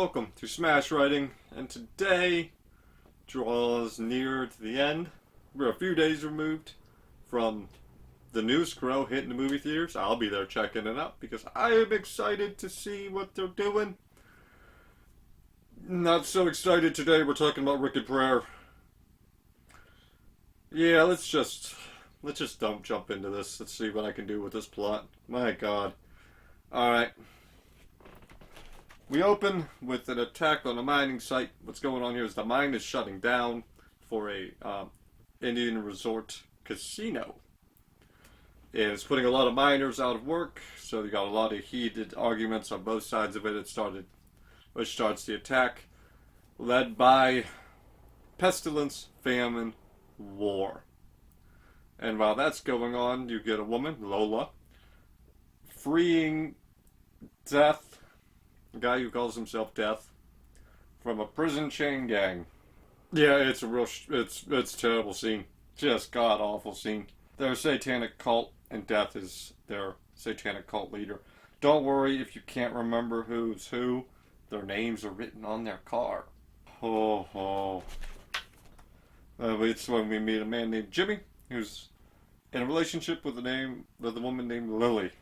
welcome to Smash Writing, and today draws near to the end. We're a few days removed from the new Scroll hitting the movie theaters. I'll be there checking it out because I am excited to see what they're doing. Not so excited today, we're talking about Wicked Prayer. Yeah, let's just don't jump into this. Let's see what I can do with this plot. My god. Alright. We open with an attack on a mining site. What's going on here is the mine is shutting down for a Indian resort casino. And it's putting a lot of miners out of work, so you got a lot of heated arguments on both sides of it. Which starts the attack, led by pestilence, famine, war. And while that's going on, you get a woman, Lola, freeing Death, a guy who calls himself Death, from a prison chain gang. Yeah, it's a real, it's a terrible scene. Just god awful scene. They're a satanic cult, and Death is their satanic cult leader. Don't worry if you can't remember who's who. Their names are written on their car. It's when we meet a man named Jimmy, who's in a relationship with a woman named Lily.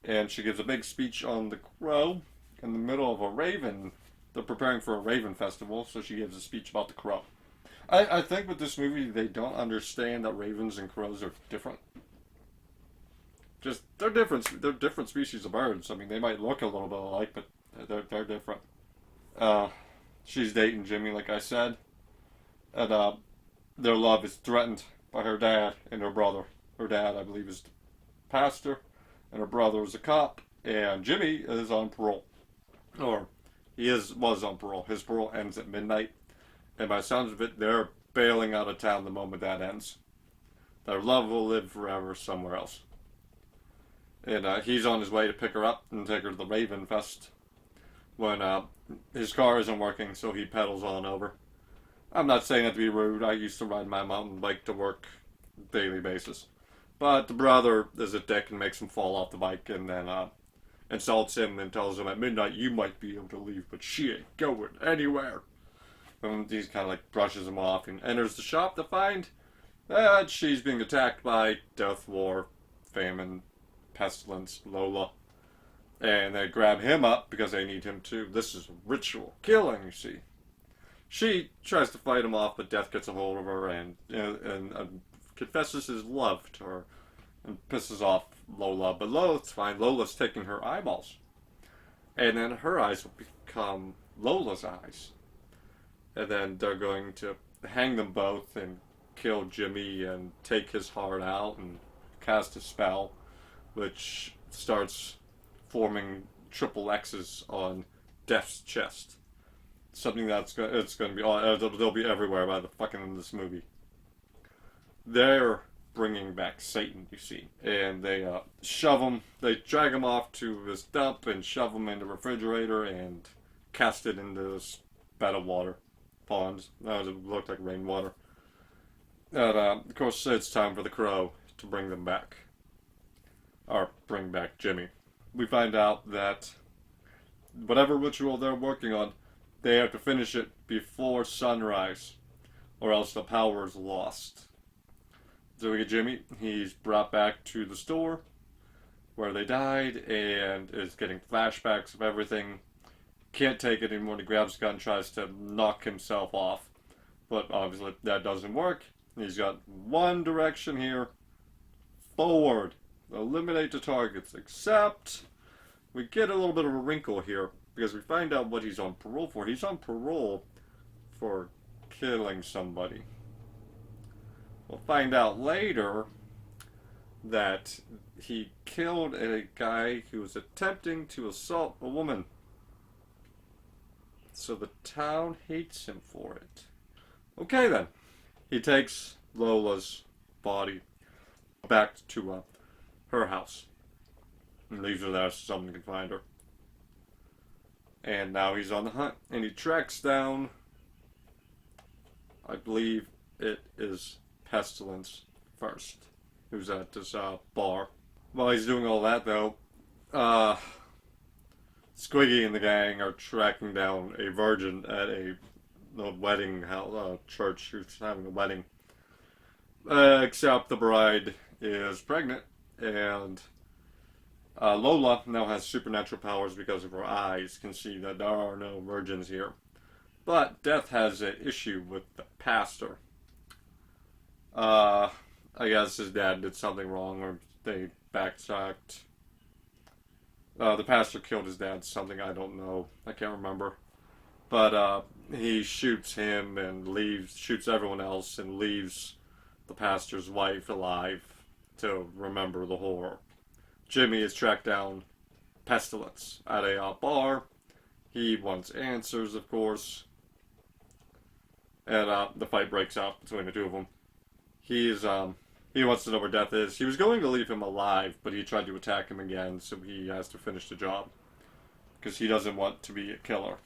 And she gives a big speech on the crow in the middle of a raven. They're preparing for a raven festival, so she gives a speech about the crow. I think with this movie, they don't understand that ravens and crows are different. They're different. They're different species of birds. I mean, they might look a little bit alike, but they're different. She's dating Jimmy, like I said. And their love is threatened by her dad and her brother. Her dad, I believe, is the pastor, and her brother is a cop, and Jimmy is on parole. Or was on parole. His parole ends at midnight, and by the sounds of it, they're bailing out of town the moment that ends. Their love will live forever somewhere else. And he's on his way to pick her up and take her to the Raven Fest when his car isn't working, so he pedals on over. I'm not saying that to be rude. I used to ride my mountain bike to work daily basis. But the brother is a dick and makes him fall off the bike and then insults him and tells him at midnight you might be able to leave, but she ain't going anywhere. And he kind of like brushes him off and enters the shop to find that she's being attacked by death, war, famine, pestilence, Lola. And they grab him up because they need him too. This is ritual killing, you see. She tries to fight him off, but Death gets a hold of her and confesses his love to her and pisses off Lola. But Lola's fine. Lola's taking her eyeballs. And then her eyes will become Lola's eyes. And then they're going to hang them both and kill Jimmy and take his heart out and cast a spell, which starts forming triple X's on Death's chest. Something that's going to be they'll be everywhere by the fucking end of this movie. They're bringing back Satan, you see, and they shove him. They drag him off to this dump and shove him in the refrigerator and cast it into this bed of water, ponds. It looked like rainwater. And of course, it's time for the crow to bring them back, or bring back Jimmy. We find out that whatever ritual they're working on, they have to finish it before sunrise, or else the power is lost. So we get Jimmy. He's brought back to the store where they died and is getting flashbacks of everything. Can't take it anymore. He grabs a gun and tries to knock himself off. But obviously that doesn't work. He's got one direction here. Forward. Eliminate the targets. Except we get a little bit of a wrinkle here because we find out what he's on parole for. He's on parole for killing somebody. We'll find out later that he killed a guy who was attempting to assault a woman. So the town hates him for it. Okay then. He takes Lola's body back to her house and leaves her there so someone can find her. And now he's on the hunt and he tracks down, I believe it is Pestilence first, who's at this bar. While he's doing all that though, Squiggy and the gang are tracking down a virgin at a wedding house, church who's having a wedding. Except the bride is pregnant, and Lola now has supernatural powers because of her eyes, can see that there are no virgins here. But Death has an issue with the pastor. Uh, I guess his dad did something wrong, or they backtracked. The pastor killed his dad, something I don't know. I can't remember. But he shoots him and shoots everyone else, and leaves the pastor's wife alive to remember the horror. Jimmy is tracked down Pestilence at a bar. He wants answers, of course. And the fight breaks out between the two of them. He wants to know where Death is. He was going to leave him alive, but he tried to attack him again, so he has to finish the job. Because he doesn't want to be a killer.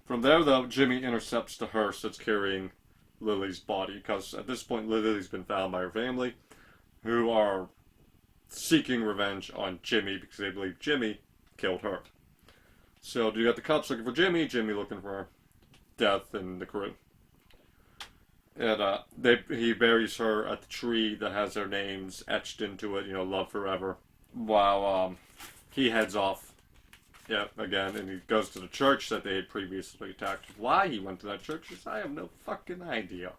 From there, though, Jimmy intercepts the hearse that's carrying Lily's body, because at this point, Lily's been found by her family, who are seeking revenge on Jimmy because they believe Jimmy killed her. So you got the cops looking for Jimmy, Jimmy looking for Death and the crew. And he buries her at the tree that has their names etched into it, love forever, while he heads off, again, and he goes to the church that they had previously attacked. Why he went to that church, I have no fucking idea.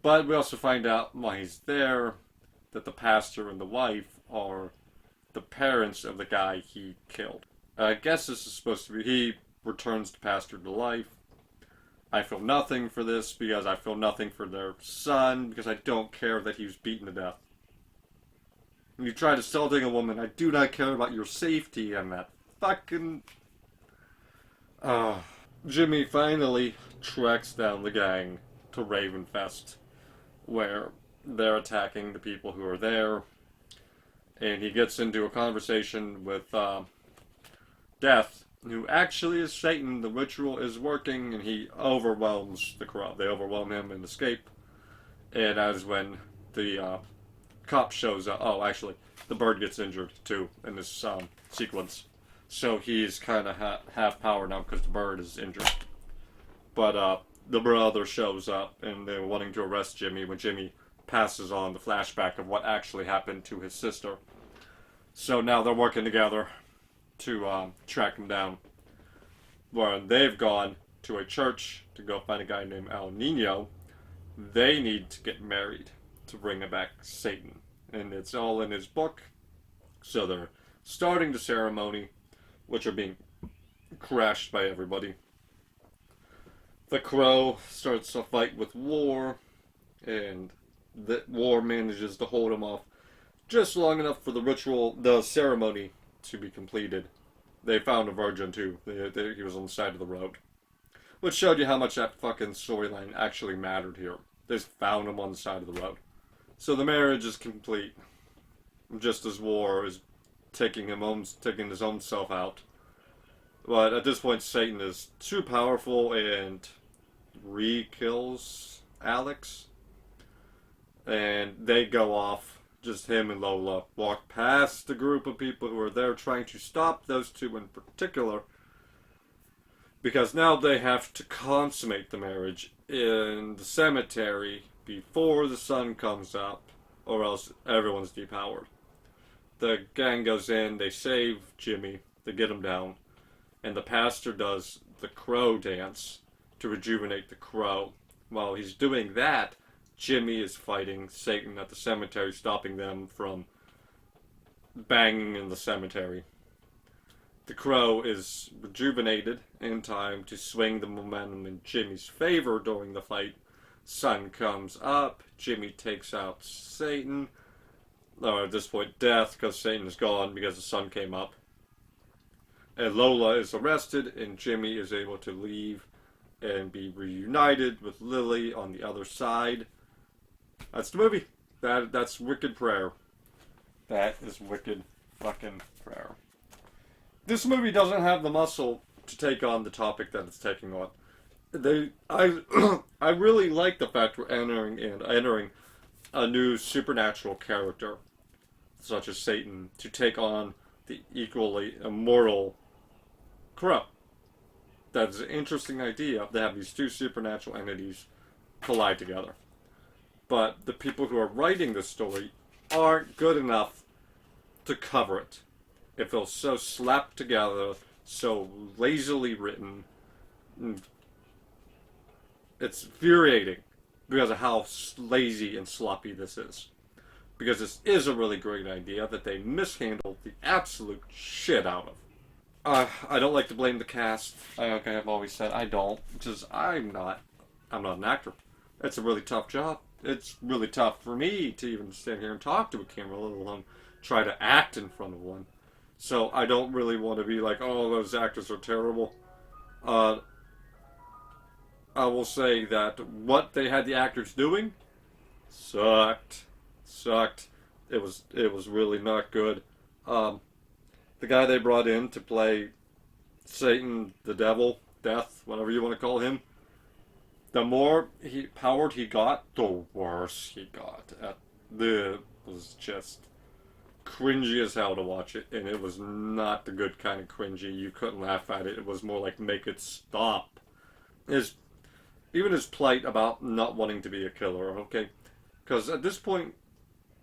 But we also find out while he's there that the pastor and the wife are the parents of the guy he killed. I guess this is supposed to be, he returns the pastor to life. I feel nothing for this because I feel nothing for their son because I don't care that he was beaten to death. When you tried assaulting a woman, I do not care about your safety and that fucking... Jimmy finally tracks down the gang to Ravenfest, where they're attacking the people who are there, and he gets into a conversation with Death, who actually is Satan. The ritual is working, and he overwhelms the crowd. They overwhelm him and escape, and as when the cop shows up, actually, the bird gets injured too in this sequence, so he's kind of half power now because the bird is injured. But the brother shows up, and they're wanting to arrest Jimmy when Jimmy passes on the flashback of what actually happened to his sister. So now they're working together to track him down. Where they've gone to a church to go find a guy named El Nino. They need to get married to bring back Satan. And it's all in his book. So they're starting the ceremony, which are being crashed by everybody. The Crow starts a fight with War, and the War manages to hold him off just long enough for the ceremony to be completed. They found a virgin too. He was on the side of the road. Which showed you how much that fucking storyline actually mattered here. They just found him on the side of the road. So the marriage is complete. Just as War is taking his own self out. But at this point, Satan is too powerful and re-kills Alex. And they go off. Just him and Lola walk past the group of people who are there trying to stop those two in particular. Because now they have to consummate the marriage in the cemetery before the sun comes up, or else everyone's depowered. The gang goes in, they save Jimmy, they get him down, and the pastor does the crow dance to rejuvenate the crow. While he's doing that, Jimmy is fighting Satan at the cemetery, stopping them from banging in the cemetery. The crow is rejuvenated in time to swing the momentum in Jimmy's favor during the fight. Sun comes up, Jimmy takes out Satan. At this point, Death, because Satan is gone because the sun came up. And Lola is arrested, and Jimmy is able to leave and be reunited with Lily on the other side. That's the movie. That's Wicked Prayer. That is Wicked fucking Prayer. This movie doesn't have the muscle to take on the topic that it's taking on. I really like the fact we're entering a new supernatural character, such as Satan, to take on the equally immortal Crow. That's an interesting idea to have these two supernatural entities collide together. But the people who are writing this story aren't good enough to cover it. It feels so slapped together, so lazily written. It's infuriating because of how lazy and sloppy this is. Because this is a really great idea that they mishandled the absolute shit out of. I don't like to blame the cast. Like I've always said, I don't, because I'm not an actor. It's a really tough job. It's really tough for me to even stand here and talk to a camera, let alone try to act in front of one. So I don't really want to be like, oh, those actors are terrible. I will say that what they had the actors doing sucked. It was really not good. The guy they brought in to play Satan, the devil, death, whatever you want to call him, the more powered he got, the worse he got. It was just cringy as hell to watch it, and it was not the good kind of cringy. You couldn't laugh at it. It was more like, make it stop. Even his plight about not wanting to be a killer, okay? Because at this point,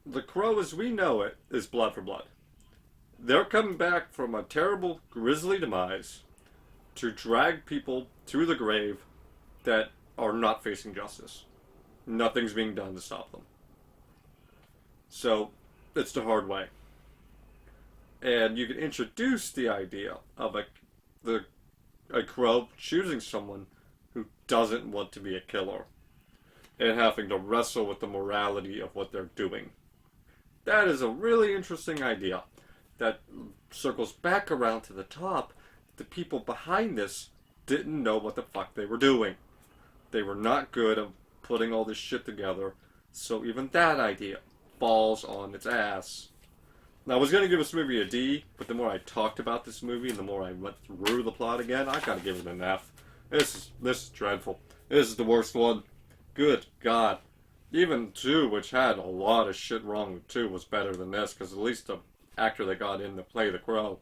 the Crow as we know it is blood for blood. They're coming back from a terrible, grisly demise to drag people to the grave that are not facing justice. Nothing's being done to stop them. So, it's the hard way. And you can introduce the idea of a crow choosing someone who doesn't want to be a killer and having to wrestle with the morality of what they're doing. That is a really interesting idea that circles back around to the top. The people behind this didn't know what the fuck they were doing. They were not good at putting all this shit together, so even that idea falls on its ass. Now, I was going to give this movie a D, but the more I talked about this movie and the more I went through the plot again, I gotta give it an F. This is dreadful. This is the worst one. Good God. Even 2, which had a lot of shit wrong with 2, was better than this, because at least the actor that got in to play the Crow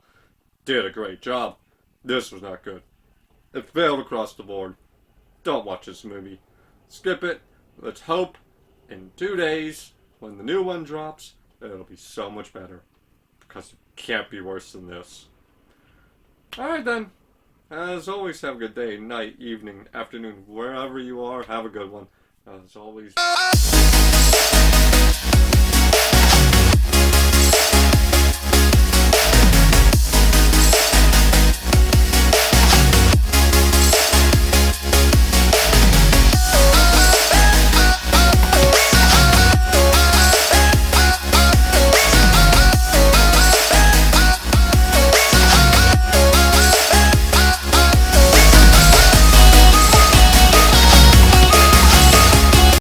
did a great job. This was not good. It failed across the board. Don't watch this movie. Skip it. Let's hope in 2 days, when the new one drops, that it'll be so much better. Because it can't be worse than this. Alright then. As always, have a good day, night, evening, afternoon, wherever you are. Have a good one. As always...